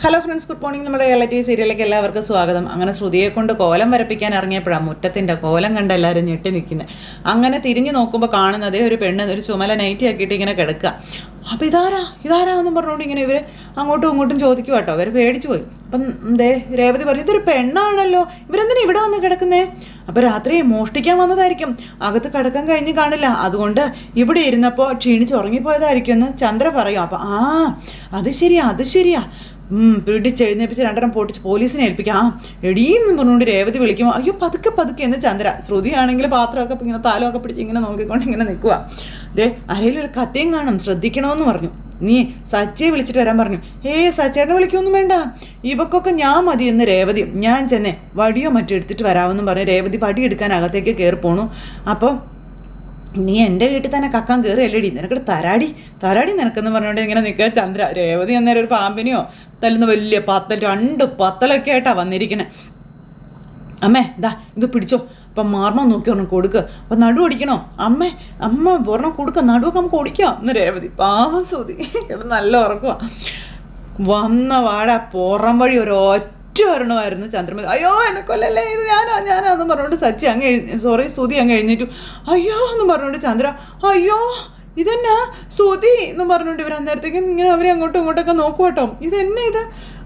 Hello friends, good morning. നമ്മുടെ reality സീരിയലിലേക്ക് എല്ലാവർക്കും സ്വാഗതം. അങ്ങനെ ശ്രുതിയെ കൊണ്ട് കോലം വരപ്പിക്കാൻ ഇറങ്ങിയപ്പോഴാണ് മുറ്റത്തിൻ്റെ കോലം കണ്ട് എല്ലാവരും ഞെട്ടി നിൽക്കുന്നത്. അങ്ങനെ തിരിഞ്ഞു നോക്കുമ്പോൾ കാണുന്നതേ ഒരു പെണ്ണ് ഒരു ചുമല നൈറ്റി ആക്കിയിട്ട് ഇങ്ങനെ കിടക്കുക. അപ്പോൾ ഇതാരാ എന്നും പറഞ്ഞുകൊണ്ട് ഇങ്ങനെ ഇവർ അങ്ങോട്ടും ഇങ്ങോട്ടും ചോദിക്കും കേട്ടോ. അവർ പേടിച്ചു പോയി. അപ്പം രേവതി പറഞ്ഞു, ഇതൊരു പെണ്ണാണല്ലോ, ഇവരെന്തിനാ ഇവിടെ വന്ന് കിടക്കുന്നേ? അപ്പോൾ രാത്രി മോഷ്ടിക്കാൻ വന്നതായിരിക്കും, അകത്ത് കിടക്കാൻ കഴിഞ്ഞ് കാണില്ല, അതുകൊണ്ട് ഇവിടെ ഇരുന്നപ്പോൾ ക്ഷീണിച്ച് ഉറങ്ങിപ്പോയതായിരിക്കും എന്ന് ചന്ദ്ര പറയും. അപ്പം അത് ശരിയാ പിടിച്ചെഴുന്നേപ്പിച്ച് രണ്ടെണ്ണം പൊട്ടിച്ച് പോലീസിനെ ഏൽപ്പിക്കാം. എടീന്ന് പറഞ്ഞുകൊണ്ട് രേവതി വിളിക്കുമ്പോൾ അയ്യോ പതുക്കെ എന്ന് ചന്ദ്ര. ശ്രുതിയാണെങ്കിൽ പാത്രമൊക്കെ ഇങ്ങനെ താലമൊക്കെ പിടിച്ച് ഇങ്ങനെ നോക്കിക്കൊണ്ട് ഇങ്ങനെ നിൽക്കുക. ആരെങ്കിലും ഒരു കത്തിയും കാണും, ശ്രദ്ധിക്കണമെന്ന് പറഞ്ഞു. നീ സച്ചിയെ വിളിച്ചിട്ട് വരാൻ പറഞ്ഞു. സച്ചേട്ടനെ വിളിക്കൊന്നും വേണ്ട, ഇവക്കൊക്കെ ഞാൻ മതി എന്ന് രേവതി. ഞാൻ ചെന്നേ വടിയോ മറ്റോ എടുത്തിട്ട് വരാമെന്നും പറഞ്ഞു രേവതി വടി എടുക്കാൻ അകത്തേക്ക് കയറി പോണു. അപ്പം നീ എൻ്റെ വീട്ടിൽ തന്നെ കക്കാൻ കയറി അല്ലേടി, നിനക്ക് തരാടി നിനക്കെന്ന് പറഞ്ഞുകൊണ്ട് ഇങ്ങനെ നിൽക്കുക ചന്ദ്ര. രേവതി അന്നേരം ഒരു പാമ്പിനെയോ തല്ലുന്ന വലിയ രണ്ട് പത്തലൊക്കെ ആയിട്ടാണ് വന്നിരിക്കണേ. അമ്മേ ഇത് പിടിച്ചോ. അപ്പം മാർമ്മ നോക്കി ഒരെണ്ണം കൊടുക്കുക. അപ്പം നടു ഓടിക്കണോ? അമ്മ ഒരെണ്ണം കൊടുക്കുക, നടുവൊക്കെ നമുക്ക് ഓടിക്കാം എന്ന് രേവതി. പാവസൂതി ഇവിടെ നല്ല ഉറക്കുക. വന്ന വാട പുറം വഴി ഒരെണ്ണമായിരുന്നു ചന്ദ്രമതി. അയ്യോ എന്നെ കൊല്ലല്ലേ, ഇത് ഞാനാന്നും പറഞ്ഞുകൊണ്ട് സുതി അങ്ങ് എഴുന്നേറ്റു. അയ്യോ എന്നും പറഞ്ഞുകൊണ്ട് ചന്ദ്ര, അയ്യോ ഇതെന്നാ സുതി എന്നും പറഞ്ഞുകൊണ്ട് ഇവർ അന്നേരത്തേക്കും ഇങ്ങനെ അവരെ അങ്ങോട്ടും ഇങ്ങോട്ടൊക്കെ നോക്കും കേട്ടോ. ഇതെന്നെ ഇത്.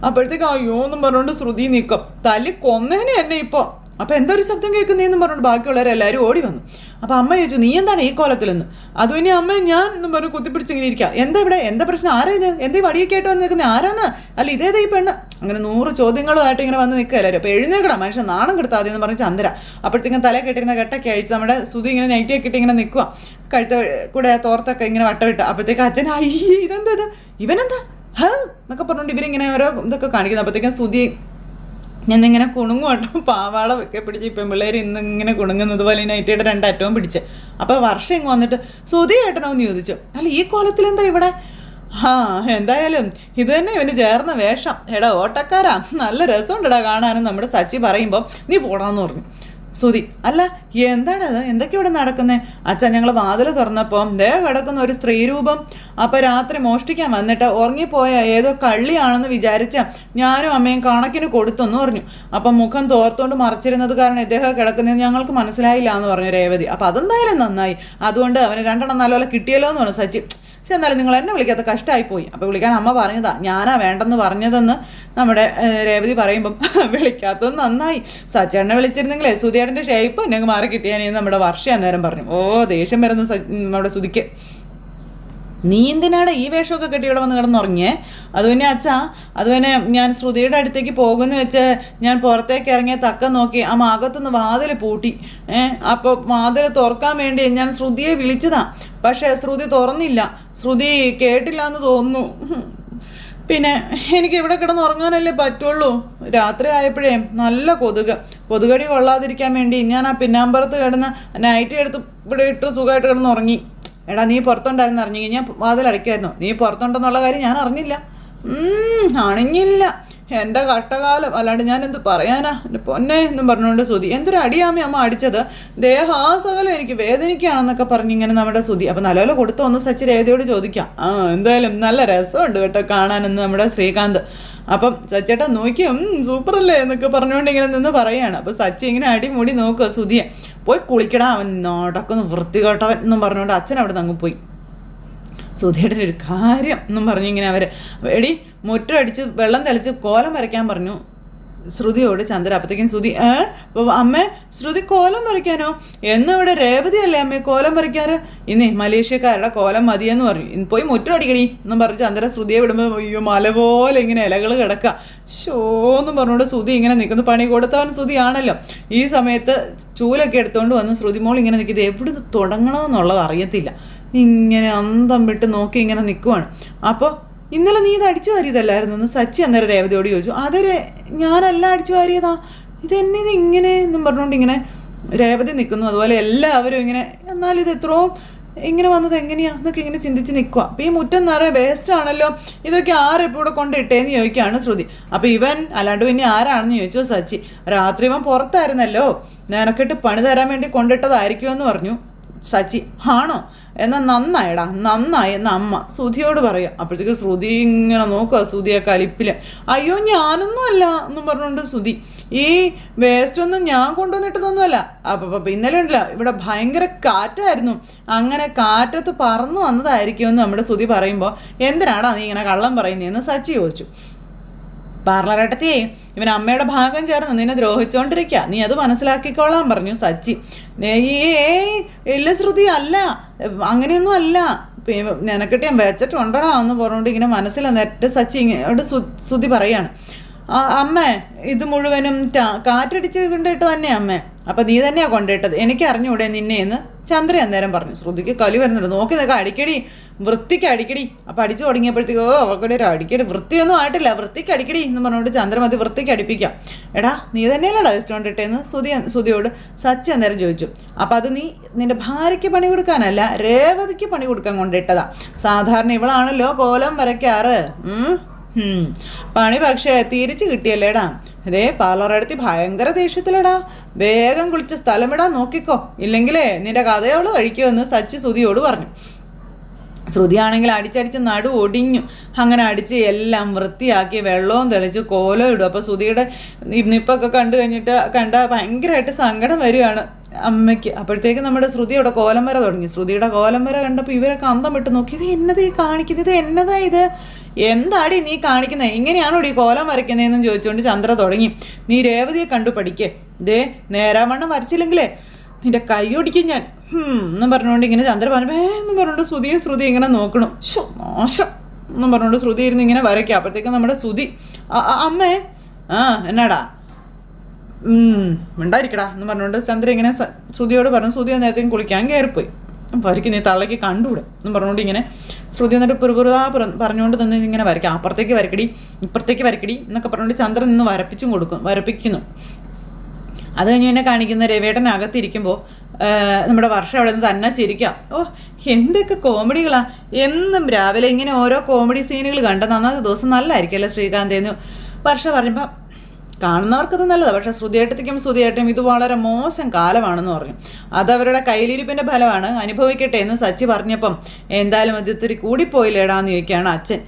അപ്പോഴത്തേക്കും അയ്യോ എന്നും പറഞ്ഞുകൊണ്ട് ശ്രുതി നീക്കം തല്ലി കൊന്നേനെ എന്നെ ഇപ്പോൾ. അപ്പോൾ എന്തോ ഒരു ശബ്ദം കേൾക്കുന്നതെന്നും പറഞ്ഞുകൊണ്ട് ബാക്കിയുള്ളവരെല്ലാവരും ഓടി വന്നു. അപ്പോൾ അമ്മ ചോദിച്ചു, നീ എന്താണ് ഈ കോലത്തിലെന്ന്? അതും ഇനി അമ്മ ഞാൻ എന്നും പറഞ്ഞ് കുത്തിപ്പിടിച്ചിങ്ങനെ ഇരിക്കുക. എന്താ പ്രശ്നം? ആരാ ഇത്? എന്തേ വടിയൊക്കെ ആയിട്ട് വന്ന് നിൽക്കുന്നത്? ആരാന്ന്? അല്ല ഇതേതാ ഈ പെണ്ണ്? അങ്ങനെ 100 ചോദ്യങ്ങളുമായിട്ട് ഇങ്ങനെ വന്ന് നിൽക്കുക എല്ലാവരും. അപ്പോൾ എഴുന്നേക്കടാ മനുഷ്യൻ, നാണം കെടുത്താതെ എന്ന് പറഞ്ഞ് ചന്ദ്ര. അപ്പോഴത്തേക്കും തല കെട്ടിരുന്ന കെട്ടൊക്കെ അഴിച്ച് നമ്മുടെ സുതി ഇങ്ങനെ നൈറ്റിയൊക്കെ ഇട്ട് ഇങ്ങനെ നിൽക്കുക. കഴുത്ത കൂടെ തോർത്തൊക്കെ ഇങ്ങനെ വട്ടമിട്ട്. അപ്പോഴത്തേക്കും അച്ഛൻ ഇതെന്താ ഇവനെന്താ എന്നൊക്കെ പറഞ്ഞുകൊണ്ട് ഇവരിങ്ങനെ ഓരോ ഇതൊക്കെ കാണിക്കുന്നത്. അപ്പോഴത്തേക്കും സുതി എന്നിങ്ങനെ കുണുങ്ങും കേട്ടോ. പാവാള ഒക്കെ പിടിച്ച് ഇപ്പം പിള്ളേർ ഇന്നിങ്ങനെ കുണുങ്ങുന്നത് പോലെ നൈറ്റിയുടെ 2 അറ്റവും പിടിച്ച്. അപ്പോൾ വർഷം ഇങ്ങ് വന്നിട്ട് സുതി കേട്ടണോന്ന് ചോദിച്ചു. അല്ല ഈ കോലത്തിൽ എന്താ ഇവിടെ? എന്തായാലും ഇത് തന്നെ ഇവന് ചേർന്ന വേഷം. എടാ ഓട്ടക്കാരാ, നല്ല രസമുണ്ടടാ കാണാനും നമ്മുടെ സച്ചി പറയുമ്പോൾ. നീ പോടാന്ന് പറഞ്ഞു സുതി. അല്ല എന്താണത്, എന്തൊക്കെ ഇവിടെ നടക്കുന്നത്? അച്ഛൻ ഞങ്ങൾ വാതിൽ തുറന്നപ്പോൾ കിടക്കുന്ന ഒരു സ്ത്രീരൂപം. അപ്പോൾ രാത്രി മോഷ്ടിക്കാൻ വന്നിട്ട് ഉറങ്ങിപ്പോയ ഏതോ കള്ളിയാണെന്ന് വിചാരിച്ച ഞാനും അമ്മയും കണക്കിന് കൊടുത്തെന്ന് പറഞ്ഞു. അപ്പം മുഖം തോർത്തുകൊണ്ട് മറച്ചിരുന്നത് കാരണം ഇദ്ദേഹം കിടക്കുന്നത് ഞങ്ങൾക്ക് മനസ്സിലായില്ല എന്ന് പറഞ്ഞു രേവതി. അപ്പം അതെന്തായാലും നന്നായി, അതുകൊണ്ട് അവന് 2 എണ്ണം നല്ലപോലെ കിട്ടിയല്ലോ എന്ന് പറഞ്ഞു സച്ചി. പക്ഷെ എന്നാലും നിങ്ങൾ എന്നെ വിളിക്കാത്ത കഷ്ടമായിപ്പോയി. അപ്പോൾ വിളിക്കാൻ അമ്മ പറഞ്ഞതാ, ഞാനാ വേണ്ടെന്ന് പറഞ്ഞതെന്ന് നമ്മുടെ രേവതി പറയുമ്പം വിളിക്കാത്തത് നന്നായി. സച്ചേട്ടനെ വിളിച്ചിരുന്നെങ്കിലേ സുധിയേട്ടൻ്റെ ഷേപ്പ് എന്നെ മാറി കിട്ടിയാനേന്ന് നമ്മുടെ വർഷം അന്നേരം പറഞ്ഞു. ദേഷ്യം വരുന്നു നമ്മുടെ സുധിക്ക്. നീ എന്തിനാണ് ഈ വേഷമൊക്കെ കെട്ടി ഇവിടെ വന്ന് കിടന്നുറങ്ങിയേ? അതുപിന്നെ അച്ഛാ, അതുപിന്നെ ഞാൻ ശ്രുതിയുടെ അടുത്തേക്ക് പോകുമെന്ന് വെച്ച് ഞാൻ പുറത്തേക്ക് ഇറങ്ങിയ തക്കം നോക്കി ആ അകത്തുനിന്ന് വാതിൽ പൂട്ടി. അപ്പോൾ വാതിൽ തുറക്കാൻ വേണ്ടി ഞാൻ ശ്രുതിയെ വിളിച്ചതാ. പക്ഷേ ശ്രുതി തുറന്നില്ല. ശ്രുതി കേട്ടില്ല എന്ന് തോന്നുന്നു. പിന്നെ എനിക്ക് ഇവിടെ കിടന്ന് ഉറങ്ങാനല്ലേ പറ്റുള്ളൂ. രാത്രി ആയപ്പോഴേ നല്ല കൊതുകടി കൊള്ളാതിരിക്കാൻ വേണ്ടി ഞാൻ ആ പിന്നാമ്പുറത്ത് കിടന്ന് നൈറ്റി എടുത്ത് ഇവിടെ ഇട്ട് സുഖമായിട്ട് കിടന്ന് ഉറങ്ങി. എടാ നീ പുറത്തുണ്ടായിരുന്നു അറിഞ്ഞെങ്കിൽ ഞാൻ വാതിലടയ്ക്കായിരുന്നു. നീ പുറത്തുണ്ടെന്നുള്ള കാര്യം ഞാൻ അറിഞ്ഞില്ല. അണിഞ്ഞില്ല എൻ്റെ കഷ്ടകാലം, അല്ലാണ്ട് ഞാൻ എന്ത് പറയാനാ എൻ്റെ പൊന്നെ എന്നും പറഞ്ഞുകൊണ്ട് സുതി. എന്തൊരു അടിയാമേ അമ്മ അടിച്ചത്, ദേഹാസകലം എനിക്ക് വേദനിക്കുകയാണെന്നൊക്കെ പറഞ്ഞിങ്ങനെ നമ്മുടെ സുതി. അപ്പം നല്ലപോലെ കൊടുത്തു ഒന്ന് സച്ചി രേവതിയോട് ചോദിക്കാം. എന്തായാലും നല്ല രസമുണ്ട് കേട്ടോ കാണാനെന്ന് നമ്മുടെ ശ്രീകാന്ത്. അപ്പം സച്ചേട്ടാ നോക്കിയും സൂപ്പറല്ലേ എന്നൊക്കെ പറഞ്ഞുകൊണ്ട് ഇങ്ങനെ നിന്ന് പറയുകയാണ്. അപ്പോൾ സച്ചി ഇങ്ങനെ അടിമുടി നോക്കുക സുതിയെ. പോയി കുളിക്കടാ, അവൻ നടക്കുന്നു വൃത്തികെട്ടവൻ എന്നും പറഞ്ഞുകൊണ്ട് അച്ഛൻ അവിടെ നിന്ന് അങ്ങ് പോയി. സുധിയുടെ ഒരു കാര്യം എന്നും പറഞ്ഞിങ്ങനെ അവർ എടി മുറ്റടിച്ച് വെള്ളം തെളിച്ച് കോലം വരയ്ക്കാൻ പറഞ്ഞു ശ്രുതിയോട് ചന്ദ്ര. അപ്പോഴത്തേക്കും ശ്രുതി അമ്മേ ശ്രുതി കോലം വരയ്ക്കാനോ? എന്നും ഇവിടെ രേവതി അല്ലേ അമ്മേ കോലം വരയ്ക്കാറ്? ഇന്നേ മലേഷ്യക്കാരുടെ കോലം മതിയെന്ന് പറഞ്ഞു. പോയി മുറ്റടിക്കടി എന്നും പറഞ്ഞ് ചന്ദ്ര ശ്രുതിയെ വിടുമ്പോൾ അയ്യോ മല പോലെ ഇങ്ങനെ ഇലകൾ കിടക്കുക. ഷോന്നും പറഞ്ഞുകൊണ്ട് ശ്രുതി ഇങ്ങനെ നിൽക്കുന്നു. പണി കൊടുത്തവൻ ശ്രുതിയാണല്ലോ. ഈ സമയത്ത് ചൂലൊക്കെ എടുത്തുകൊണ്ട് വന്ന് ശ്രുതി മോൾ ഇങ്ങനെ നിൽക്കുന്നത് എവിടെ തുടങ്ങണമെന്നുള്ളത് അറിയത്തില്ല. ഇങ്ങനെ അന്തം വിട്ട് നോക്കി ഇങ്ങനെ നിൽക്കുവാണ്. അപ്പോൾ ഇന്നലെ നീ ഇത് അടിച്ചു വാരിയതല്ലായിരുന്നു എന്ന് സച്ചി അന്നേരം രേവതിയോട് ചോദിച്ചു. അതെ ഞാനല്ല അടിച്ചു വാരിയതാ, ഇതെന്നെ ഇത് ഇങ്ങനെ എന്നും പറഞ്ഞുകൊണ്ട് ഇങ്ങനെ രേവതി നിൽക്കുന്നു. അതുപോലെ എല്ലാവരും ഇങ്ങനെ എന്നാലും ഇത് എത്രയും ഇങ്ങനെ വന്നത് എങ്ങനെയാന്നൊക്കെ ഇങ്ങനെ ചിന്തിച്ച് നിൽക്കുക. അപ്പോൾ ഈ മുറ്റം നിറയെ വേസ്റ്റ് ആണല്ലോ, ഇതൊക്കെ ആരെപ്പോൾ ഇവിടെ കൊണ്ടിട്ടേന്ന് ചോദിക്കുകയാണ് ശ്രുതി. അപ്പോൾ ഇവൻ അല്ലാണ്ട് പിന്നെ ആരാണെന്ന് ചോദിച്ചു സച്ചി. രാത്രി ഇവൻ പുറത്തായിരുന്നല്ലോ, നിനക്കിട്ട് പണി തരാൻ വേണ്ടി കൊണ്ടിട്ടതായിരിക്കുമെന്ന് പറഞ്ഞു. സച്ചി. ആണോ? എന്നാൽ നന്നായിടാ, നന്നായി എന്ന് അമ്മ ശ്രുതിയോട് പറയാം. അപ്പോഴത്തേക്ക് ശ്രുതി ഇങ്ങനെ നോക്കുക ശ്രുതിയെ കലിപ്പില്ല. അയ്യോ ഞാനൊന്നും അല്ല എന്നും പറഞ്ഞുകൊണ്ട് ശ്രുതി, ഈ വേസ്റ്റ് ഒന്നും ഞാൻ കൊണ്ടുവന്നിട്ടതൊന്നുമല്ല. അപ്പം ഇന്നലെ ഉണ്ടല്ല ഇവിടെ ഭയങ്കര കാറ്റായിരുന്നു, അങ്ങനെ കാറ്റത്ത് പറന്നു വന്നതായിരിക്കുമെന്ന് നമ്മുടെ ശ്രുതി പറയുമ്പോൾ എന്തിനാടാ നീ ഇങ്ങനെ കള്ളം പറയുന്നതെന്ന് സച്ചി ചോദിച്ചു. പാർലറേട്ടത്തിയേ, ഇവൻ അമ്മയുടെ ഭാഗം ചേർന്ന് നിന്നെ ദ്രോഹിച്ചോണ്ടിരിക്കുക, നീ അത് മനസ്സിലാക്കിക്കോളാൻ പറഞ്ഞു സച്ചി. ഇല്ല ശ്രുതി, അല്ല, അങ്ങനെയൊന്നും അല്ല, നിനക്കിട്ട് ഞാൻ വെച്ചിട്ടുണ്ടടാ എന്ന് പറഞ്ഞുകൊണ്ട് ഇങ്ങനെ മനസ്സിൽ നെറ്റ് സച്ചി ഇങ്ങോട്ട് ശ്രുതി പറയാണ്. അമ്മേ ഇത് മുഴുവനും കാറ്റടിച്ച് കൊണ്ടിട്ട് തന്നെ അമ്മേ. അപ്പം നീ തന്നെയാണ് കൊണ്ടിട്ടത്, എനിക്ക് അറിഞ്ഞൂടെ നിന്നെ എന്ന് ചന്ദ്ര അന്നേരം പറഞ്ഞു. ശ്രുതിക്ക് കലി വരുന്നുണ്ട്, നോക്കി നിൽക്കുക, അടിക്കടി വൃത്തിക്ക് അടിക്കടി. അപ്പം അടിച്ചു തുടങ്ങിയപ്പോഴത്തേക്കോ അവൾക്കൂടെ ഒരു അടിക്കടി, വൃത്തിയൊന്നും ആയിട്ടില്ല, വൃത്തിക്ക് അടിക്കടി എന്ന് പറഞ്ഞുകൊണ്ട് ചന്ദ്രമതി വൃത്തിക്ക് അടിപ്പിക്കാം. എടാ നീ തന്നെയല്ലോ വേസ്റ്റ് കൊണ്ടിട്ടേന്ന് ശ്രുതിയോട് സച്ചി അന്നേരം ചോദിച്ചു. അപ്പം അത് നീ നിന്റെ ഭാര്യയ്ക്ക് പണി കൊടുക്കാനല്ല, രേവതിക്ക് പണി കൊടുക്കാൻ കൊണ്ടിട്ടതാ. സാധാരണ ഇവളാണല്ലോ കോലം വരയ്ക്കാറ്. പണി പക്ഷേ തിരിച്ചു കിട്ടിയല്ലേടാ. ഇതേ പാർലറെടുത്തി ഭയങ്കര ദേഷ്യത്തിലടാ, വേഗം കുളിച്ച് സ്ഥലം വിടാൻ നോക്കിക്കോ, ഇല്ലെങ്കിലേ നിന്റെ കഥയോള് കഴിക്കുമെന്ന് സച്ചി ശ്രുതിയോട് പറഞ്ഞു. ശ്രുതിയാണെങ്കിൽ അടിച്ചടിച്ച് നടു ഒടിഞ്ഞു. അങ്ങനെ അടിച്ച് എല്ലാം വൃത്തിയാക്കി വെള്ളവും തെളിച്ച് കോലം ഇടും. അപ്പോൾ ശ്രുതിയുടെ നിപ്പൊക്കെ കണ്ടു കഴിഞ്ഞിട്ട് ഭയങ്കരമായിട്ട് സങ്കടം വരികയാണ് അമ്മയ്ക്ക്. അപ്പോഴത്തേക്ക് നമ്മുടെ ശ്രുതി അവിടെ കോലം വര തുടങ്ങി. ശ്രുതിയുടെ കോലം വര കണ്ടപ്പോൾ ഇവരൊക്കെ അന്തം വിട്ട് നോക്കി, ഇത് എന്നതാ ഈ കാണിക്കുന്നത്, എന്നതാ ഇത്, എന്താടി നീ കാണിക്കുന്നത്, ഇങ്ങനെയാണോ ഈ കോലം വരയ്ക്കുന്നതെന്ന് ചോദിച്ചുകൊണ്ട് ചന്ദ്ര തുടങ്ങി. നീ രേവതിയെ കണ്ടു പഠിക്കേ, ദേ നേരാവണ്ണം വരച്ചില്ലെങ്കിലേ നിന്റെ കൈ ഒടിക്കും ഞാൻ എന്നും പറഞ്ഞുകൊണ്ട് ഇങ്ങനെ ചന്ദ്ര പറഞ്ഞു എന്നും പറഞ്ഞുകൊണ്ട് ശ്രുതി ഇങ്ങനെ നോക്കണം. മോശം എന്നും പറഞ്ഞുകൊണ്ട് ശ്രുതി ഇരുന്ന് ഇങ്ങനെ വരയ്ക്കുക. അപ്പോഴത്തേക്കും നമ്മുടെ ശ്രുതി, അമ്മേ എന്നാടാ മിണ്ടായിരിക്കടാ എന്ന് പറഞ്ഞുകൊണ്ട് ചന്ദ്ര ഇങ്ങനെ ശ്രുതിയോട് പറഞ്ഞു. ശ്രുതി നേരത്തേക്കും കുളിക്കാൻ കയറിപ്പോയി. വരയ്ക്ക് നീ തള്ളയ്ക്ക് കണ്ടുകൂടെ എന്ന് പറഞ്ഞുകൊണ്ട് ഇങ്ങനെ ശ്രുതി എന്നിട്ട് പുറപുറ പറഞ്ഞുകൊണ്ട് നിന്ന് ഇങ്ങനെ വരയ്ക്കുക. അപ്പുറത്തേക്ക് വരക്കടി, ഇപ്പുറത്തേക്ക് വരക്കടി എന്നൊക്കെ പറഞ്ഞുകൊണ്ട് ചന്ദ്രൻ നിന്ന് വരപ്പിക്കുന്നു. അത് കഴിഞ്ഞ് എന്നെ കാണിക്കുന്ന രവേട്ടനകത്തിരിക്കുമ്പോൾ നമ്മുടെ വർഷം അവിടെ നിന്ന് തന്നെ ചിരിക്കാം. ഓ എന്തൊക്കെ കോമഡികളാ, എന്നും രാവിലെ ഇങ്ങനെ ഓരോ കോമഡി സീനുകൾ കണ്ടെന്ന് അന്നത്തെ ദിവസം നല്ലതായിരിക്കുമല്ലോ ശ്രീകാന്തേന്ന് വർഷ പറയുമ്പോൾ കാണുന്നവർക്കത് നല്ലതാണ്. പക്ഷേ ശ്രുതിയേട്ടനും ഇത് വളരെ മോശം കാലമാണെന്ന് പറഞ്ഞു. അതവരുടെ കയ്യിലിരിപ്പിൻ്റെ ഫലമാണ്, അനുഭവിക്കട്ടെ എന്ന് സച്ചി പറഞ്ഞപ്പം എന്തായാലും അത് ഇത്തിരി കൂടിപ്പോയില്ലേടാന്ന് ചോദിക്കുകയാണ് അച്ഛൻ.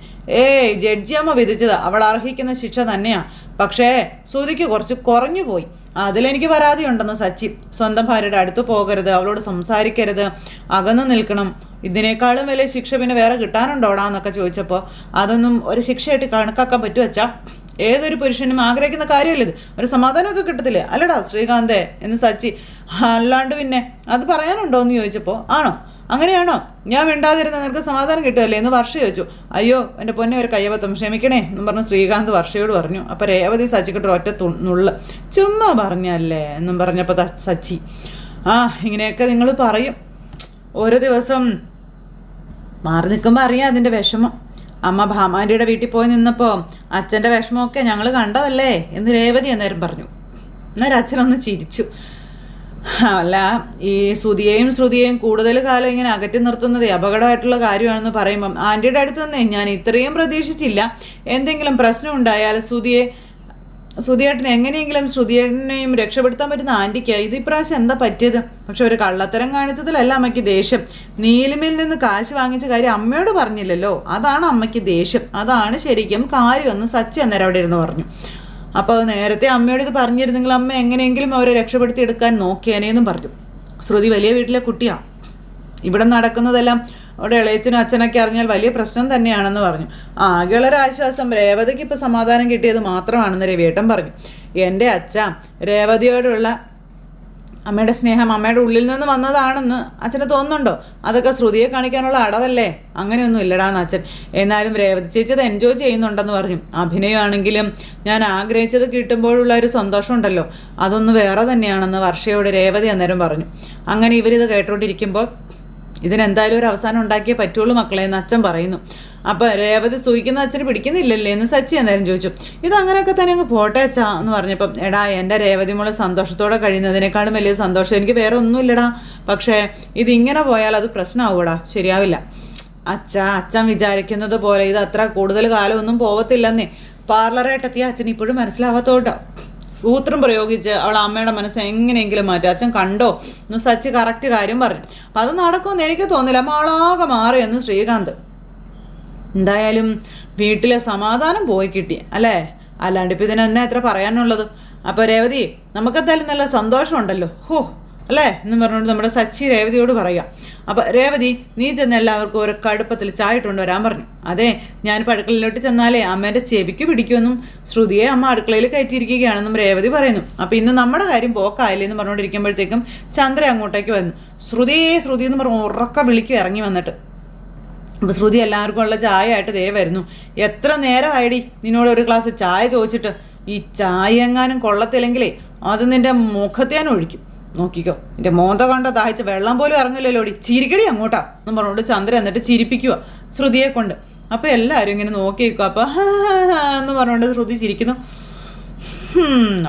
ജഡ്ജിയമ്മ വിധിച്ചത് അവൾ അർഹിക്കുന്ന ശിക്ഷ തന്നെയാണ്, പക്ഷേ ശ്രുതിക്ക് കുറച്ച് കുറഞ്ഞു പോയി, അതിലെനിക്ക് പരാതിയുണ്ടെന്ന് സച്ചി. സ്വന്തം ഭാര്യയുടെ അടുത്ത് പോകരുത്, അവളോട് സംസാരിക്കരുത്, അകന്നു നിൽക്കണം, ഇതിനേക്കാളും വലിയ ശിക്ഷ പിന്നെ വേറെ കിട്ടാനുണ്ടോടാന്നൊക്കെ ചോദിച്ചപ്പോൾ അതൊന്നും ഒരു ശിക്ഷയായിട്ട് കണക്കാക്കാൻ പറ്റുവച്ചാ, ഏതൊരു പുരുഷനും ആഗ്രഹിക്കുന്ന കാര്യമല്ലേ ഇത്, ഒരു സമാധാനമൊക്കെ കിട്ടത്തില്ലേ അല്ലടാ ശ്രീകാന്തേ എന്ന് സച്ചി. അല്ലാണ്ട് പിന്നെ അത് പറയാനുണ്ടോ എന്ന് ചോദിച്ചപ്പോൾ ആണോ, അങ്ങനെയാണോ, ഞാൻ മിണ്ടാതിരുന്ന നിനക്ക് സമാധാനം കിട്ടുമല്ലേ എന്ന് വർഷ ചോദിച്ചു. അയ്യോ എൻ്റെ പൊന്നെ ഒരു കയ്യബദ്ധം, ക്ഷമിക്കണേ എന്നും പറഞ്ഞ് ശ്രീകാന്ത് വർഷയോട് പറഞ്ഞു. അപ്പോൾ രേവതി സച്ചിക്കിട്ട് ഒറ്റ നുള്ള്, ചുമ്മാ പറഞ്ഞല്ലേ എന്നും പറഞ്ഞപ്പോൾ സച്ചി, ഇങ്ങനെയൊക്കെ നിങ്ങൾ പറയും, ഓരോ ദിവസം മാറി നിൽക്കുമ്പോൾ അറിയാം അതിൻ്റെ വിഷമം. അമ്മ ഭാമാൻ്റെ വീട്ടിൽ പോയി നിന്നപ്പോൾ അച്ഛൻ്റെ വിഷമമൊക്കെ ഞങ്ങൾ കണ്ടതല്ലേ എന്ന് രേവതി അന്നേരം പറഞ്ഞു. എന്നാൽ അച്ഛനൊന്ന് ചിരിച്ചു. അല്ല, ഈ ശ്രുതിയെയും കൂടുതൽ കാലം ഇങ്ങനെ അകറ്റി നിർത്തുന്നത് അപകടമായിട്ടുള്ള കാര്യമാണെന്ന് പറയുമ്പം ആൻറ്റിയുടെ അടുത്ത് തന്നെ ഞാൻ ഇത്രയും പ്രതീക്ഷിച്ചില്ല. എന്തെങ്കിലും പ്രശ്നം ഉണ്ടായാൽ ശ്രുതിയേട്ടനെ എങ്ങനെയെങ്കിലും ശ്രുതിയേട്ടനെയും രക്ഷപ്പെടുത്താൻ പറ്റുന്ന ആൻറ്റിക്ക് ഇത് ഇപ്രാവശ്യം എന്താ പറ്റിയത്? പക്ഷെ ഒരു കള്ളത്തരം കാണിച്ചതിലല്ല അമ്മയ്ക്ക് ദേഷ്യം, നീലിമിൽ നിന്ന് കാശ് വാങ്ങിച്ച കാര്യം അമ്മയോട് പറഞ്ഞില്ലല്ലോ, അതാണ് അമ്മയ്ക്ക് ദേഷ്യം, അതാണ് ശരിക്കും കാര്യമെന്ന് സച്ചി അന്നേരം അവിടെ ഇരുന്ന് പറഞ്ഞു. അപ്പോൾ നേരത്തെ അമ്മയോട് ഇത് പറഞ്ഞിരുന്നെങ്കിൽ അമ്മ എങ്ങനെയെങ്കിലും അവരെ രക്ഷപ്പെടുത്തി എടുക്കാൻ നോക്കിയേനേന്നും പറഞ്ഞു. ശ്രുതി വലിയ വീട്ടിലെ കുട്ടിയാണ്, ഇവിടെ നടക്കുന്നതെല്ലാം അവിടെ ഇളയച്ചനും അച്ഛനൊക്കെ അറിഞ്ഞാൽ വലിയ പ്രശ്നം തന്നെയാണെന്ന് പറഞ്ഞു. ആകെയുള്ളൊരാശ്വാസം രേവതിക്ക് ഇപ്പോൾ സമാധാനം കിട്ടിയത് മാത്രമാണെന്ന് രവിയേട്ടൻ പറഞ്ഞു. എൻ്റെ അച്ഛ, രേവതിയോടുള്ള അമ്മയുടെ സ്നേഹം അമ്മയുടെ ഉള്ളിൽ നിന്ന് വന്നതാണെന്ന് അച്ഛന് തോന്നുന്നുണ്ടോ? അതൊക്കെ ശ്രുതിയെ കാണിക്കാനുള്ള അടവല്ലേ? അങ്ങനെയൊന്നും ഇല്ലടാന്ന് അച്ഛൻ. എന്നാലും രേവതി ചേച്ചി അത് എൻജോയ് ചെയ്യുന്നുണ്ടെന്ന് പറഞ്ഞു. അഭിനയമാണെങ്കിലും ഞാൻ ആഗ്രഹിച്ചത് കിട്ടുമ്പോഴുള്ള ഒരു സന്തോഷം ഉണ്ടല്ലോ, അതൊന്ന് വേറെ തന്നെയാണെന്ന് വർഷയോട് രേവതി അന്നേരം പറഞ്ഞു. അങ്ങനെ ഇവരിത് കേട്ടോണ്ടിരിക്കുമ്പോൾ ഇതിനെന്തായാലും ഒരു അവസാനം ഉണ്ടാക്കിയേ പറ്റുള്ളൂ മക്കളെ എന്ന് അച്ഛൻ പറയുന്നു. അപ്പോൾ രേവതി സൂഹിക്കുന്ന അച്ഛന് പിടിക്കുന്നില്ലല്ലേ എന്ന് സച്ചി അന്നേരം ചോദിച്ചു. ഇത് അങ്ങനെയൊക്കെ തന്നെ അങ്ങ് പോട്ടെ അച്ഛാ എന്ന് പറഞ്ഞപ്പം, എടാ എൻ്റെ രേവതി മോളെ സന്തോഷത്തോടെ കഴിയുന്നതിനേക്കാളും വലിയ സന്തോഷം എനിക്ക് വേറെ ഒന്നുമില്ലടാ, പക്ഷേ ഇതിങ്ങനെ പോയാൽ അത് പ്രശ്നമാവൂടാ, ശരിയാവില്ല അച്ഛൻ വിചാരിക്കുന്നത് പോലെ ഇത് അത്ര കൂടുതൽ കാലമൊന്നും പോവത്തില്ലെന്നേ പാർലറായിട്ടെത്തിയ അച്ഛൻ ഇപ്പോഴും മനസ്സിലാവാത്തോട്ടോ. സൂത്രം പ്രയോഗിച്ച് അവൾ അമ്മയുടെ മനസ്സ് എങ്ങനെയെങ്കിലും മാറ്റും. അച്ഛൻ കണ്ടോ എന്ന് സച്ചി കറക്റ്റ് കാര്യം പറഞ്ഞു. അപ്പം അത് നടക്കുമെന്ന് എനിക്ക് തോന്നില്ല. അമ്മ അവളാകെ മാറിയെന്ന് ശ്രീകാന്ത്. എന്തായാലും വീട്ടിലെ സമാധാനം പോയി കിട്ടി അല്ലേ? അല്ലാണ്ട് ഇപ്പം ഇതിനെന്നെ എത്ര പറയാനുള്ളത്? അപ്പോൾ രേവതി നമുക്കെന്തായാലും നല്ല സന്തോഷമുണ്ടല്ലോ അല്ലേ എന്ന് പറഞ്ഞുകൊണ്ട് നമ്മുടെ സച്ചി രേവതിയോട് പറയുക. അപ്പം രേവതി നീ ചെന്ന് എല്ലാവർക്കും ഒരു കടുപ്പത്തിൽ ചായ ഇട്ടുകൊണ്ട് വരാൻ പറഞ്ഞു. അതെ, ഞാനിപ്പോൾ അടുക്കളയിലോട്ട് ചെന്നാലേ അമ്മേൻ്റെ ചെവിക്ക് പിടിക്കുമെന്നും ശ്രുതിയെ അമ്മ അടുക്കളയിൽ കയറ്റിയിരിക്കുകയാണെന്നും രേവതി പറയുന്നു. അപ്പം ഇന്ന് നമ്മുടെ കാര്യം പോക്കായില്ലേ എന്ന് പറഞ്ഞുകൊണ്ടിരിക്കുമ്പോഴത്തേക്കും ചന്ദ്ര അങ്ങോട്ടേക്ക് വന്നു. ശ്രുതി എന്ന് പറഞ്ഞ് ഉറക്ക വിളിക്കും ഇറങ്ങി വന്നിട്ട്. അപ്പോൾ ശ്രുതി എല്ലാവർക്കും ഉള്ള ചായ ആയിട്ട് ദേ വരുന്നു. എത്ര നേരമായിടി നിന്നോട് ഒരു ഗ്ലാസ് ചായ ചോദിച്ചിട്ട്? ഈ ചായ എങ്ങാനും കൊള്ളത്തില്ലെങ്കിലേ അത് നിൻ്റെ മുഖത്ത് ഞാൻ ഒഴിക്കും, നോക്കിക്കോ. എൻ്റെ മോന്ത കണ്ട ദാഹിച്ച് വെള്ളം പോലും ഇറങ്ങില്ലല്ലോടി, ചിരിക്കടി അങ്ങോട്ടാ എന്നും പറഞ്ഞുകൊണ്ട് ചന്ദ്ര എന്നിട്ട് ചിരിപ്പിക്കുക ശ്രുതിയെ കൊണ്ട്. അപ്പോൾ എല്ലാവരും ഇങ്ങനെ നോക്കി നിൽക്കുക. അപ്പോൾ എന്ന് പറഞ്ഞുകൊണ്ട് ശ്രുതി ചിരിക്കുന്നു.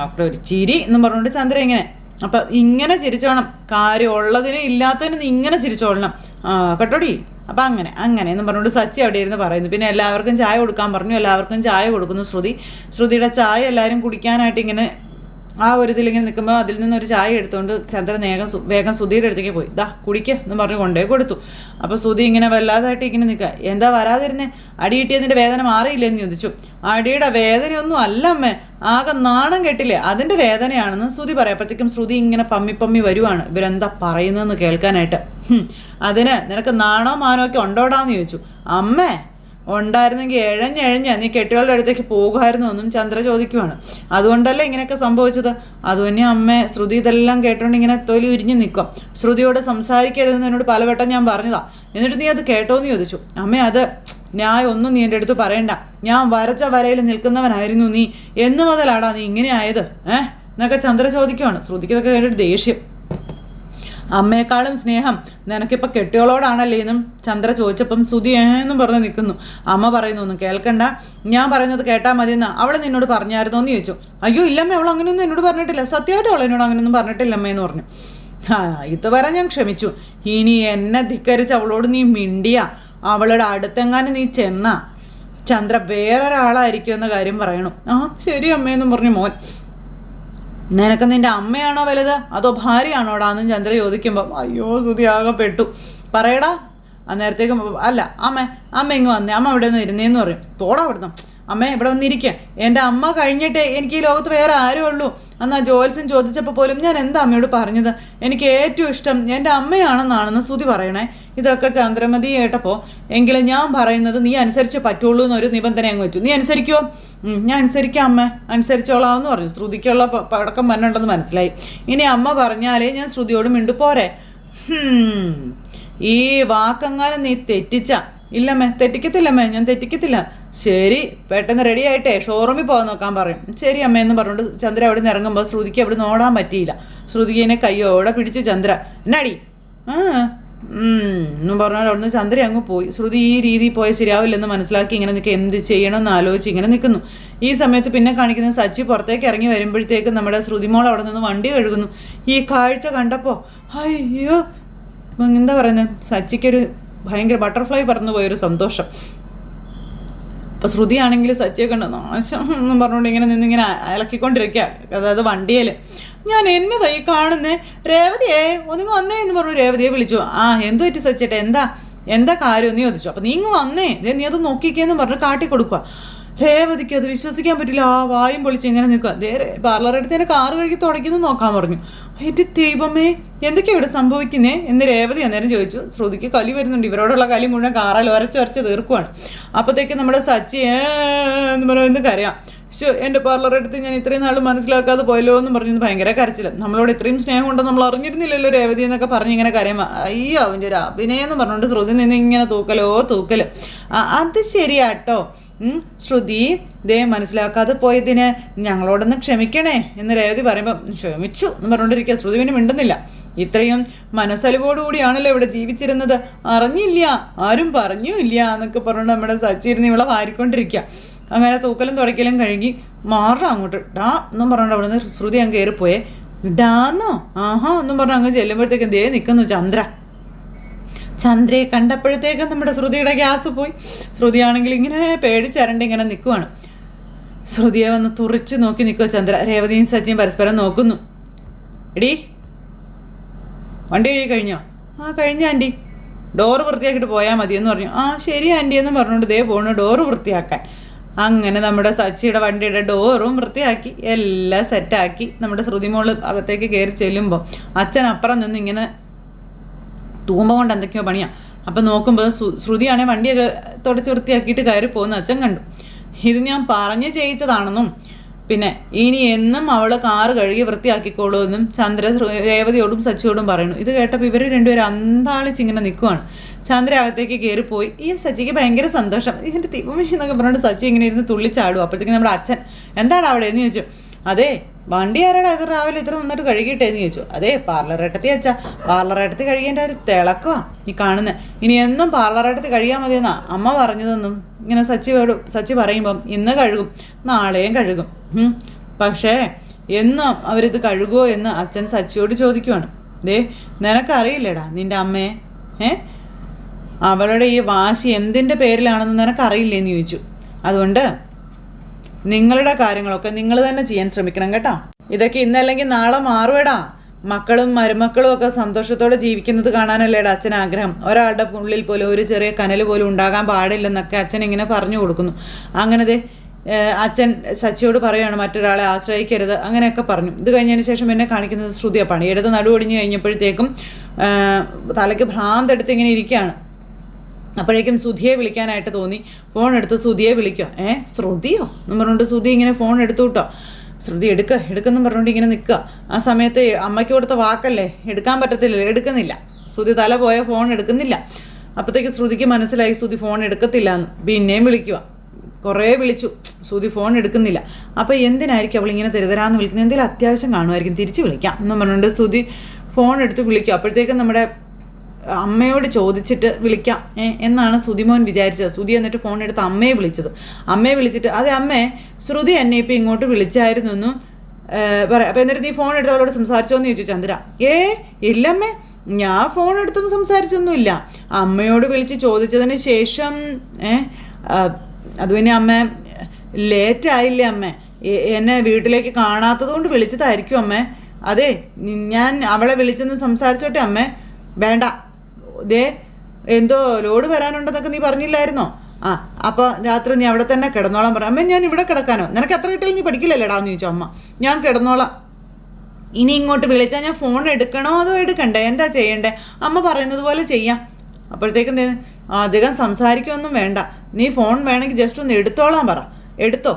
അപ്പോൾ ഒരു ചിരി എന്നും പറഞ്ഞുകൊണ്ട് ചന്ദ്ര ഇങ്ങനെ. അപ്പം ഇങ്ങനെ ചിരിച്ചോണം, കാര്യം ഉള്ളതിനും ഇല്ലാത്തതിനും ഇങ്ങനെ ചിരിച്ചോളണം കേട്ടോടി. അപ്പം അങ്ങനെ എന്നും പറഞ്ഞുകൊണ്ട് സച്ചി അവിടെ ഇരുന്ന് പറയുന്നു. പിന്നെ എല്ലാവർക്കും ചായ കൊടുക്കാൻ പറഞ്ഞു. എല്ലാവർക്കും ചായ കൊടുക്കുന്നു ശ്രുതിയുടെ ചായ എല്ലാവരും കുടിക്കാനായിട്ട് ഇങ്ങനെ ആ ഒരു ഇതിലിങ്ങനെ നിൽക്കുമ്പോൾ അതിൽ നിന്നൊരു ചായ എടുത്തുകൊണ്ട് ചന്ദ്രൻ വേഗം ശ്രുതിയുടെ അടുത്തേക്ക് പോയി. ദാ കുടിക്കുക എന്ന് പറഞ്ഞ് കൊണ്ടേ കൊടുത്തു. അപ്പോൾ ശ്രുതി ഇങ്ങനെ വല്ലാതായിട്ട് ഇങ്ങനെ നിൽക്കുക. എന്താ വരാതിരുന്നേ? അടി കിട്ടിയതിൻ്റെ വേദന മാറിയില്ലെന്ന് ചോദിച്ചു. അടിയുടെ വേദനയൊന്നും അല്ല അമ്മേ, ആകെ നാണം കെട്ടില്ലേ അതിൻ്റെ വേദനയാണെന്ന് ശ്രുതി പറയപ്പോഴത്തേക്കും ശ്രുതി ഇങ്ങനെ പമ്മി വരുവാണ് ഇവരെന്താ പറയുന്നതെന്ന് കേൾക്കാനായിട്ട്. അതിന് നിനക്ക് നാണോ മാനോ ഒക്കെ ഉണ്ടോടാന്ന് ചോദിച്ചു. അമ്മേ ഉണ്ടായിരുന്നെങ്കിൽ എഴഞ്ഞ നീ കെട്ടികളുടെ അടുത്തേക്ക് പോകുമായിരുന്നു എന്നും ചന്ദ്ര ചോദിക്കുവാണ്. അതുകൊണ്ടല്ലേ ഇങ്ങനെയൊക്കെ സംഭവിച്ചത്. അതുതന്നെ അമ്മേ. ശ്രുതി ഇതെല്ലാം കേട്ടോണ്ട് ഇങ്ങനെ തൊലി ഉരിഞ്ഞ് നിൽക്കും. ശ്രുതിയോട് സംസാരിക്കരുതെന്ന് എന്നോട് പലവട്ടം ഞാൻ പറഞ്ഞതാ, എന്നിട്ട് നീ അത് കേട്ടോന്ന് ചോദിച്ചു. അമ്മേ അത് ഒന്നും നീ എൻ്റെ അടുത്ത് പറയണ്ട. ഞാൻ വരച്ച വരയിൽ നിൽക്കുന്നവനായിരുന്നു നീ. എന്ന് മുതലാടാ നീ ഇങ്ങനെ ആയത് എന്നൊക്കെ ചന്ദ്ര ചോദിക്കുവാണ്. ശ്രുതിക്ക് ഇതൊക്കെ കേട്ടിട്ട് ദേഷ്യം. അമ്മയെക്കാളും സ്നേഹം നിനക്കിപ്പോൾ കെട്ടിയോളോടാണല്ലേ എന്നും ചന്ദ്ര ചോദിച്ചപ്പം ശ്രുതി എന്നും പറഞ്ഞ് നിൽക്കുന്നു. അമ്മ പറയുന്നു ഒന്നും കേൾക്കണ്ട, ഞാൻ പറയുന്നത് കേട്ടാൽ മതിയെന്നാ അവൾ നിന്നോട് പറഞ്ഞായിരുന്നോ എന്ന് ചോദിച്ചു. അയ്യോ ഇല്ലമ്മേ, അവൾ അങ്ങനെയൊന്നും എന്നോട് പറഞ്ഞിട്ടില്ല, സത്യമായിട്ട് അവൾ എന്നോട് അങ്ങനെയൊന്നും പറഞ്ഞിട്ടില്ല അമ്മ എന്ന് പറഞ്ഞു. ഇതുവരെ ഞാൻ ക്ഷമിച്ചു, ഇനി എന്നെ ധിക്കരിച്ച് അവളോട് നീ മിണ്ടിയ അവളുടെ അടുത്തെങ്ങാനും നീ ചെന്നാ ചന്ദ്ര വേറൊരാളായിരിക്കും എന്ന കാര്യം പറയണം. ശരി അമ്മയെന്നും പറഞ്ഞു മോൻ. നിനക്ക് നിൻ്റെ അമ്മയാണോ വലുത് അതോ ഭാര്യയാണോടാന്നും ചന്ദ്ര ചോദിക്കുമ്പം അയ്യോ ശ്രുതി ആകെ പെട്ടു. പറയടാ. അന്നേരത്തേക്കും അല്ല അമ്മ ഇങ്ങ് വന്നേ, അമ്മ ഇവിടെ നിന്ന് ഇരുന്നേന്ന് പറയും. തോടാ അവിടുന്ന്. അമ്മേ ഇവിടെ വന്നിരിക്കുക, എൻ്റെ അമ്മ കഴിഞ്ഞിട്ടേ എനിക്ക് ഈ ലോകത്ത് വേറെ ആരും ഉള്ളൂ. അന്ന് ആ ജോത്സ്യൻ ചോദിച്ചപ്പോൾ പോലും ഞാൻ എന്താ അമ്മയോട് പറഞ്ഞത്? എനിക്ക് ഏറ്റവും ഇഷ്ടം എൻ്റെ അമ്മയാണെന്നാണെന്ന് ശ്രുതി പറയണേ. ഇതൊക്കെ ചന്ദ്രമതി കേട്ടപ്പോൾ എങ്കിലും ഞാൻ പറയുന്നത് നീ അനുസരിച്ച് പറ്റുള്ളൂ എന്നൊരു നിബന്ധന അങ്ങ് വെച്ചു. നീ അനുസരിക്കുമോ? ഞാൻ അനുസരിക്കാം അമ്മ, അനുസരിച്ചോളാം എന്ന് പറഞ്ഞു. ശ്രുതിക്കുള്ള പടക്കം വന്നുണ്ടെന്ന് മനസ്സിലായി. ഇനി അമ്മ പറഞ്ഞാലേ ഞാൻ ശ്രുതിയോട് മിണ്ടു പോരെ. ഈ വാക്കെങ്ങാനും നീ തെറ്റിച്ച ഇല്ലമ്മേ, തെറ്റിക്കത്തില്ലമ്മേ, ഞാൻ തെറ്റിക്കത്തില്ല. ശരി, പെട്ടെന്ന് റെഡി ആയിട്ടേ ഷോറൂമിൽ പോകാൻ നോക്കാൻ പറയും. ശരി അമ്മ എന്ന് പറഞ്ഞിട്ട് ചന്ദ്ര അവിടെ നിന്ന് ഇറങ്ങുമ്പോൾ ശ്രുതിക്ക് അവിടെ നിന്ന് ഓടാൻ പറ്റിയില്ല. ശ്രുതിനെ കയ്യോടെ പിടിച്ചു ചന്ദ്ര. എന്നാടി എന്നും പറഞ്ഞാൽ അവിടുന്ന് ചന്ദ്ര അങ്ങ് പോയി. ശ്രുതി ഈ രീതിയിൽ പോയാൽ ശരിയാവില്ലെന്ന് മനസ്സിലാക്കി ഇങ്ങനെ നിൽക്കുക, എന്ത് ചെയ്യണമെന്ന് ആലോചിച്ച് ഇങ്ങനെ നിൽക്കുന്നു. ഈ സമയത്ത് പിന്നെ കാണിക്കുന്നത് സച്ചി പുറത്തേക്ക് ഇറങ്ങി വരുമ്പോഴത്തേക്ക് നമ്മുടെ ശ്രുതിമോൾ അവിടെ നിന്ന് വണ്ടി കഴുകുന്നു. ഈ കാഴ്ച കണ്ടപ്പോൾ അയ്യോ എന്താ പറയുന്നത്, സച്ചിക്കൊരു ഭയങ്കര ബട്ടർഫ്ലൈ പറന്നു പോയൊരു സന്തോഷം. അപ്പോൾ ശ്രുതിയാണെങ്കിൽ സച്ചിയെ കണ്ട നാശം എന്നും പറഞ്ഞുകൊണ്ട് ഇങ്ങനെ നിന്നിങ്ങനെ ഇളക്കിക്കൊണ്ടിരിക്കുക. അതായത് വണ്ടിയിൽ ഞാൻ എന്നതാ ഈ കാണുന്നേ, രേവതിയെ ഒന്നിങ്ങ് വന്നേ എന്ന് പറഞ്ഞു. രേവതിയെ വിളിച്ചു. എന്തു പറ്റി സച്ചിയേട്ടെ, എന്താ കാര്യം എന്ന് ചോദിച്ചു. അപ്പം നീ ഇങ്ങ് വന്നേ, നീ അത് നോക്കിക്കേന്ന് പറഞ്ഞ് കാട്ടി കൊടുക്കുക. രേവതിക്ക് അത് വിശ്വസിക്കാൻ പറ്റില്ല. വായും പൊളിച്ച് ഇങ്ങനെ നിൽക്കുക. പാർലറെടുത്ത് എൻ്റെ കാറ് കഴുകി തുടയ്ക്കുന്നു നോക്കാൻ പറഞ്ഞു. എൻ്റെ ദൈവമേ എന്തൊക്കെയാണ് ഇവിടെ സംഭവിക്കുന്നേ എന്ന് രേവതി അന്നേരം ചോദിച്ചു. ശ്രുതിക്ക് കലി വരുന്നുണ്ട്. ഇവരോടുള്ള കലി മുഴുവൻ കാറിൽ ഉരച്ച് തീർക്കുവാണ്. അപ്പോഴത്തേക്ക് നമ്മുടെ സച്ചി എന്ന് പറയുന്നത് കരയാം. എൻ്റെ പാർലറെടുത്ത് ഞാൻ ഇത്രയും നാൾ മനസ്സിലാക്കാതെ പോയല്ലോ എന്ന് പറഞ്ഞത് ഭയങ്കര കരച്ചില്ല. നമ്മളോട് ഇത്രയും സ്നേഹം ഉണ്ടെന്ന് നമ്മൾ അറിഞ്ഞിരുന്നില്ലല്ലോ രേവതി എന്നൊക്കെ പറഞ്ഞ് ഇങ്ങനെ കരയുമ്പോൾ അയ്യോ അവൻ്റെ ഒരു അഭിനയം എന്ന് പറഞ്ഞുകൊണ്ട് ശ്രുതി നിന്ന് ഇങ്ങനെ തൂക്കൽ. അത് ശരിയാട്ടോ ശ്രുതി, ദേ മനസ്സിലാക്കാതെ പോയതിന് ഞങ്ങളോടൊന്ന് ക്ഷമിക്കണേ എന്ന് രേവതി പറയുമ്പം ക്ഷമിച്ചു എന്ന് പറഞ്ഞുകൊണ്ടിരിക്കുക. ശ്രുതി പിന്നെ മിണ്ടുന്നില്ല. ഇത്രയും മനസ്സലിവോടുകൂടിയാണല്ലോ ഇവിടെ ജീവിച്ചിരുന്നത്, അറിഞ്ഞില്ല, ആരും പറഞ്ഞുമില്ല എന്നൊക്കെ പറഞ്ഞുകൊണ്ട് നമ്മുടെ സച്ചിരുന്ന് ഇവളെ വാരിക്കൊണ്ടിരിക്കുക. അങ്ങനെ തൂക്കലും തുടയ്ക്കലും കഴുകി മാറാം അങ്ങോട്ട് ഡാ എന്നും പറഞ്ഞുകൊണ്ട് അവിടെ നിന്ന് ശ്രുതി അങ്ങ് കയറിപ്പോയേ. ഡാന്നോ എന്നും പറഞ്ഞ് അങ്ങ് ചെല്ലുമ്പോഴത്തേക്കും ദേ നിൽക്കുന്നു ചന്ദ്രയെ കണ്ടപ്പോഴത്തേക്കും നമ്മുടെ ശ്രുതിയുടെ ഗ്യാസ് പോയി. ശ്രുതിയാണെങ്കിൽ ഇങ്ങനെ പേടിച്ചരണ്ട് ഇങ്ങനെ നിൽക്കുവാണ്. ശ്രുതിയെ വന്ന് തുറിച്ച് നോക്കി നിൽക്കുക ചന്ദ്ര. രേവതിയും സച്ചിയും പരസ്പരം നോക്കുന്നു. എടീ, വണ്ടി കഴുകി കഴിഞ്ഞോ? ആ കഴിഞ്ഞ ആൻറ്റി. ഡോറ് വൃത്തിയാക്കിയിട്ട് പോയാൽ മതിയെന്ന് പറഞ്ഞു. ആ ശരി ആൻറ്റി എന്ന് പറഞ്ഞുകൊണ്ട് ദേ പോണു ഡോറ് വൃത്തിയാക്കാൻ. അങ്ങനെ നമ്മുടെ സച്ചിയുടെ വണ്ടിയുടെ ഡോറും വൃത്തിയാക്കി എല്ലാം സെറ്റാക്കി നമ്മുടെ ശ്രുതിമോള് അകത്തേക്ക് കയറി ചെല്ലുമ്പോൾ അച്ഛൻ അപ്പുറം നിന്ന് ഇങ്ങനെ തൂമ്പ കൊണ്ട് എന്തൊക്കെയോ പണിയാ. അപ്പം നോക്കുമ്പോൾ ശ്രുതിയാണെങ്കിൽ വണ്ടിയൊക്കെ തുടച്ച് വൃത്തിയാക്കിയിട്ട് കയറി പോകുന്ന അച്ഛൻ കണ്ടു. ഇത് ഞാൻ പറഞ്ഞ് ചെയ്യിച്ചതാണെന്നും പിന്നെ ഇനി എന്നും അവൾ കാറ് കഴുകി വൃത്തിയാക്കിക്കോളൂ എന്നും ചന്ദ്ര രേവതിയോടും സച്ചിയോടും പറയുന്നു. ഇത് കേട്ടപ്പോൾ ഇവർ രണ്ടുപേരും അന്താളിച്ചിങ്ങനെ നിൽക്കുവാണ്. ചന്ദ്ര അകത്തേക്ക് കയറിപ്പോയി. ഈ സച്ചിക്ക് ഭയങ്കര സന്തോഷം. ഇതിൻ്റെ തിപ്പമേ എന്നൊക്കെ പറഞ്ഞുകൊണ്ട് സച്ചി ഇങ്ങനെ ഇരുന്ന് തുള്ളിച്ചാടും. അപ്പോഴത്തേക്കും നമ്മുടെ അച്ഛൻ എന്താണ് അവിടെ എന്ന് ചോദിച്ചു. അതെ, വണ്ടി ആരാടാ ഇത് രാവിലെ ഇത്ര നന്നായിട്ട് കഴുകിയിട്ടേന്ന് ചോദിച്ചു. അതെ, പാർലറേട്ടത്തി അച്ഛാ, പാർലറേട്ടത്തി കഴിയേണ്ട ഒരു തിളക്കുവാ ഈ കാണുന്നത്. ഇനി എന്നും പാർലറേട്ടത്തി കഴിയാൻ മതിയെന്നാ അമ്മ പറഞ്ഞതെന്നും ഇങ്ങനെ സച്ചി പറയുമ്പം ഇന്ന് കഴുകും നാളെയും കഴുകും. പക്ഷേ എന്നും അവരിത് കഴുകുമോ എന്ന് അച്ഛൻ സച്ചിയോട് ചോദിക്കുവാണ്. ദേ, നിനക്കറിയില്ലേടാ നിൻ്റെ അമ്മയെ? അവളുടെ ഈ വാശി എന്തിൻ്റെ പേരിലാണെന്ന് നിനക്കറിയില്ലേന്ന് ചോദിച്ചു. അതുകൊണ്ട് നിങ്ങളുടെ കാര്യങ്ങളൊക്കെ നിങ്ങൾ തന്നെ ചെയ്യാൻ ശ്രമിക്കണം കേട്ടോ. ഇതൊക്കെ ഇന്നല്ലെങ്കിൽ നാളെ മാറുവേടാ. മക്കളും മരുമക്കളും ഒക്കെ സന്തോഷത്തോടെ ജീവിക്കുന്നത് കാണാനല്ലേടാ അച്ഛൻ ആഗ്രഹം. ഒരാളുടെ ഉള്ളിൽ പോലും ഒരു ചെറിയ കനൽ പോലും ഉണ്ടാകാൻ പാടില്ലെന്നൊക്കെ അച്ഛൻ ഇങ്ങനെ പറഞ്ഞു കൊടുക്കുന്നു. അങ്ങനത്തെ അച്ഛൻ സച്ചിയോട് പറയുകയാണ് മറ്റൊരാളെ ആശ്രയിക്കരുത് അങ്ങനെയൊക്കെ പറഞ്ഞു. ഇത് കഴിഞ്ഞതിന് ശേഷം എന്നെ കാണിക്കുന്നത് ശ്രുതിയാണ്. പണിയെടുത്ത് നടുവൊടിഞ്ഞ് കഴിഞ്ഞപ്പോഴത്തേക്കും തലയ്ക്ക് ഭ്രാന്തെടുത്ത് ഇങ്ങനെ ഇരിക്കുകയാണ്. അപ്പോഴേക്കും ശ്രുതിയെ വിളിക്കാനായിട്ട് തോന്നി. ഫോൺ എടുത്ത് ശ്രുതിയെ വിളിക്കുക. ശ്രുതിയോ എന്നും പറഞ്ഞുകൊണ്ട് ശ്രുതി ഇങ്ങനെ ഫോൺ എടുത്തു കിട്ടോ. ശ്രുതി എടുക്കെന്നും പറഞ്ഞുകൊണ്ട് ഇങ്ങനെ നിൽക്കുക. ആ സമയത്ത് അമ്മയ്ക്ക് കൊടുത്ത വാക്കല്ലേ, എടുക്കാൻ പറ്റത്തില്ലല്ലോ, എടുക്കുന്നില്ല. ശ്രുതി തല പോയ ഫോൺ എടുക്കുന്നില്ല. അപ്പോഴത്തേക്ക് ശ്രുതിക്ക് മനസ്സിലായി ശ്രുതി ഫോൺ എടുക്കത്തില്ല എന്ന്. പിന്നെയും വിളിക്കുക. കുറേ വിളിച്ചു, ശ്രുതി ഫോൺ എടുക്കുന്നില്ല. അപ്പോൾ എന്തിനായിരിക്കും അവളിങ്ങനെ തരുതരാന്ന് വിളിക്കുന്നത്? എന്തെങ്കിലും അത്യാവശ്യം കാണുമായിരിക്കും, തിരിച്ച് വിളിക്കാം എന്നും പറഞ്ഞുകൊണ്ട് ശ്രുതി ഫോൺ എടുത്ത് വിളിക്കുക. അപ്പോഴത്തേക്കും നമ്മുടെ അമ്മയോട് ചോദിച്ചിട്ട് വിളിക്കാം എന്നാണ് ശ്രുതിമോൻ വിചാരിച്ചത്. ശ്രുതി എന്നിട്ട് ഫോൺ എടുത്ത് അമ്മയെ വിളിച്ചത്. അമ്മയെ വിളിച്ചിട്ട് അതെ അമ്മേ, ശ്രുതി എന്നെ ഇപ്പം ഇങ്ങോട്ട് വിളിച്ചായിരുന്നു എന്നും പറയാം. അപ്പം എന്നിട്ട് നീ ഫോൺ എടുത്ത് അവളോട് സംസാരിച്ചോന്ന് ചോദിച്ചു ചന്ദ്ര. ഇല്ലമ്മേ, ഞാൻ ഫോൺ എടുത്തൊന്നും സംസാരിച്ചൊന്നുമില്ല. അമ്മയോട് വിളിച്ച് ചോദിച്ചതിന് ശേഷം അത് പിന്നെ അമ്മ ലേറ്റായില്ലേ അമ്മേ, എന്നെ വീട്ടിലേക്ക് കാണാത്തത് കൊണ്ട് വിളിച്ചതായിരിക്കും അമ്മേ. അതെ, ഞാൻ അവളെ വിളിച്ചെന്ന് സംസാരിച്ചോട്ടെ അമ്മേ. വേണ്ട, ദേ എന്തോ ലോഡ് വരാനുണ്ടെന്നൊക്കെ നീ പറഞ്ഞില്ലായിരുന്നോ? അപ്പോൾ രാത്രി നീ അവിടെ തന്നെ കിടന്നോളാൻ പറയാം. അമ്മ ഞാൻ ഇവിടെ കിടക്കാനോ? നിനക്ക് എത്ര കിട്ടിയാലും നീ പഠിക്കില്ലല്ലേടാന്ന് ചോദിച്ചു അമ്മ. ഞാൻ കിടന്നോളാം. ഇനി ഇങ്ങോട്ട് വിളിച്ചാൽ ഞാൻ ഫോൺ എടുക്കണോ അതോ എടുക്കണ്ടേ, എന്താ ചെയ്യണ്ടേ? അമ്മ പറയുന്നത് പോലെ ചെയ്യാം. അപ്പോഴത്തേക്കും അധികം സംസാരിക്കൊന്നും വേണ്ട, നീ ഫോൺ വേണമെങ്കിൽ ജസ്റ്റ് ഒന്ന് എടുത്തോളാൻ പറ. എടുത്തോ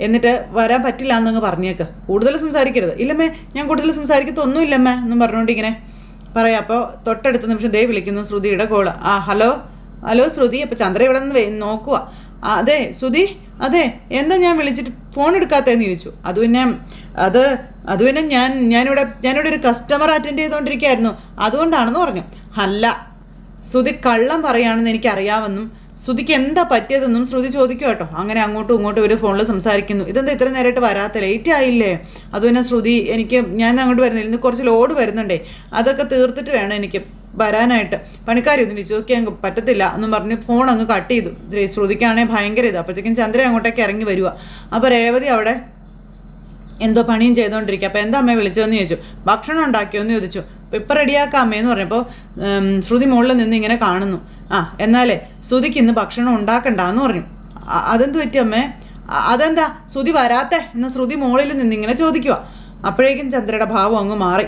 എന്നിട്ട് വരാൻ പറ്റില്ല എന്നങ്ങ് പറഞ്ഞേക്ക്, കൂടുതൽ സംസാരിക്കരുത്. ഇല്ലമ്മേ, ഞാൻ കൂടുതൽ സംസാരിക്കത്തൊന്നുമില്ലമ്മേ എന്നും പറഞ്ഞുകൊണ്ട് ഇങ്ങനെ പറയാം. അപ്പോൾ തൊട്ടടുത്ത നിമിഷം ദേ വിളിക്കുന്നു ശ്രുതിയുടെ കോള്. ഹലോ ശ്രുതി. അപ്പോൾ ചന്ദ്ര ഇവിടെ നിന്ന് നോക്കുക. അതെ ശ്രുതി, അതെ എന്താ ഞാൻ വിളിച്ചിട്ട് ഫോൺ എടുക്കാത്തതെന്ന് ചോദിച്ചു. അത് പിന്നെ ഞാനിവിടെ ഒരു കസ്റ്റമർ അറ്റൻഡ് ചെയ്തുകൊണ്ടിരിക്കുകയായിരുന്നു, അതുകൊണ്ടാണെന്ന് പറഞ്ഞു. അല്ല, ശ്രുതി കള്ളം പറയുകയാണെന്ന് എനിക്കറിയാമെന്നും ശ്രുതിക്ക് എന്താ പറ്റിയതെന്നും ശ്രുതി ചോദിക്കും കേട്ടോ. അങ്ങനെ അങ്ങോട്ടും ഇങ്ങോട്ടും ഇവർ ഫോണിൽ സംസാരിക്കുന്നു. ഇതെന്താ ഇത്ര നേരമായിട്ട് വരാത്ത, ലേറ്റ് ആയില്ലേ? അതുപിന്നെ ശ്രുതി, ഞാൻ അങ്ങോട്ട് വരുന്നില്ല, ഇന്ന് കുറച്ച് ലോഡ് വരുന്നുണ്ടേ, അതൊക്കെ തീർത്തിട്ട് വേണം എനിക്ക് വരാനായിട്ട്. പണിക്കാരൊന്നും വിശ്വസിക്കാൻ പറ്റത്തില്ല എന്നും പറഞ്ഞ് ഫോൺ അങ്ങ് കട്ട് ചെയ്തു. ശ്രുതിക്കാണെങ്കിൽ ഭയങ്കര ഇത്. അപ്പോഴത്തേക്കും ചന്ദ്ര അങ്ങോട്ടേക്ക് ഇറങ്ങി വരിക. അപ്പോൾ രേവതി അവിടെ എന്തോ പണിയും ചെയ്തുകൊണ്ടിരിക്കുക. അപ്പോൾ എന്താ അമ്മയെ വിളിച്ചതെന്ന് ചോദിച്ചു. ഭക്ഷണം ഉണ്ടാക്കിയോന്ന് ചോദിച്ചു. അപ്പോൾ ഇപ്പം റെഡിയാക്കാം അമ്മയെന്ന് പറഞ്ഞപ്പോൾ ശ്രുതി മുകളിൽ നിന്ന് ഇങ്ങനെ കാണുന്നു. എന്നാലേ ശ്രുതിക്ക് ഇന്ന് ഭക്ഷണം ഉണ്ടാക്കണ്ടെന്ന് പറഞ്ഞു. അതെന്ത് പറ്റി അമ്മേ? അതെന്താ ശ്രുതി വരാത്തെ എന്ന് ശ്രുതി മുകളിൽ നിന്ന് ഇങ്ങനെ ചോദിക്കുക. അപ്പോഴേക്കും ചന്ദ്രയുടെ ഭാവം അങ്ങ് മാറി.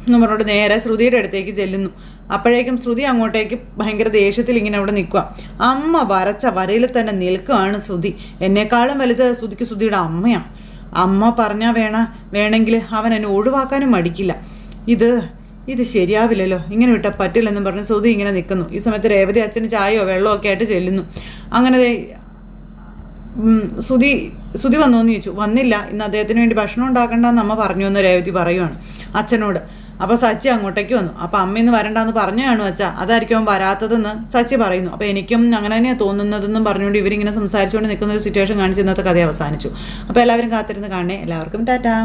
എന്ന് പറഞ്ഞോട്ട് നേരെ ശ്രുതിയുടെ അടുത്തേക്ക് ചെല്ലുന്നു. അപ്പോഴേക്കും ശ്രുതി അങ്ങോട്ടേക്ക് ഭയങ്കര ദേഷ്യത്തിൽ ഇങ്ങനെ അവിടെ നിൽക്കുക. അമ്മ വരച്ച വരയിൽ തന്നെ നിൽക്കുകയാണ് ശ്രുതി. എന്നെക്കാളും വലുത് ശ്രുതിക്ക് ശ്രുതിയുടെ അമ്മയാണ്. അമ്മ പറഞ്ഞാൽ വേണമെങ്കിൽ അവൻ എന്നെ ഒഴിവാക്കാനും മടിക്കില്ല. ഇത് ശരിയാവില്ലല്ലോ, ഇങ്ങനെ വിട്ടാൽ പറ്റില്ലെന്നും പറഞ്ഞ് ശ്രുതി ഇങ്ങനെ നിൽക്കുന്നു. ഈ സമയത്ത് രേവതി അച്ഛന് ചായയോ വെള്ളമോ ഒക്കെ ആയിട്ട് ചെല്ലുന്നു. അങ്ങനെ ശ്രുതി വന്നോന്ന് ചോദിച്ചു. വന്നില്ല, ഇന്ന് അദ്ദേഹത്തിന് വേണ്ടി ഭക്ഷണം ഉണ്ടാക്കണ്ടെന്ന് അമ്മ പറഞ്ഞു എന്ന് രേവതി പറയുവാണ് അച്ഛനോട്. അപ്പോൾ സച്ചി അങ്ങോട്ടേക്ക് വന്നു. അപ്പോൾ അമ്മ ഇന്ന് വരണ്ടെന്ന് പറഞ്ഞാണ് അച്ഛാ, അതായിരിക്കും അവൻ വരാത്തതെന്ന് സച്ചി പറയുന്നു. അപ്പോൾ എനിക്കും അങ്ങനെ തന്നെയാണ് തോന്നുന്നതെന്നും പറഞ്ഞുകൊണ്ട് ഇവരിങ്ങനെ സംസാരിച്ചുകൊണ്ട് നിൽക്കുന്ന ഒരു സിറ്റുവേഷൻ കാണിച്ച് ഇന്നത്തെ കഥ അവസാനിച്ചു. അപ്പോൾ എല്ലാവരും കാത്തിരുന്ന് കാണണേ. എല്ലാവർക്കും ടാറ്റാ.